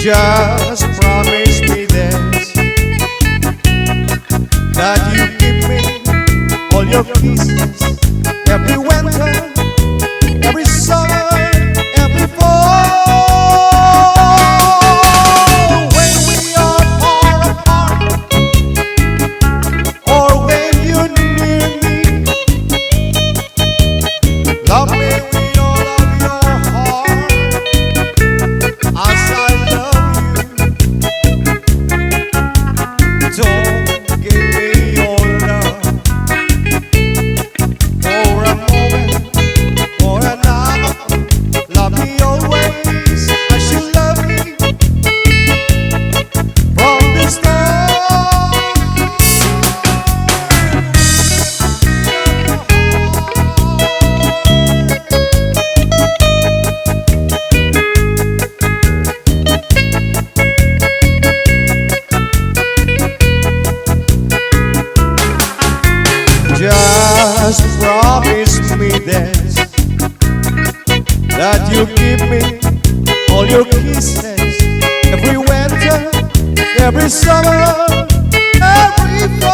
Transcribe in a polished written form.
Just promise me this, that you give me all your kisses every winter, every summer, every fall. When we are far apart, or when you're near me, love me with all of your heart, as I love you. Don't give me your love for a moment, for an hour. Love me always as you love me from the start. Just promise me this, that you give me all your kisses every winter, every summer, every fall.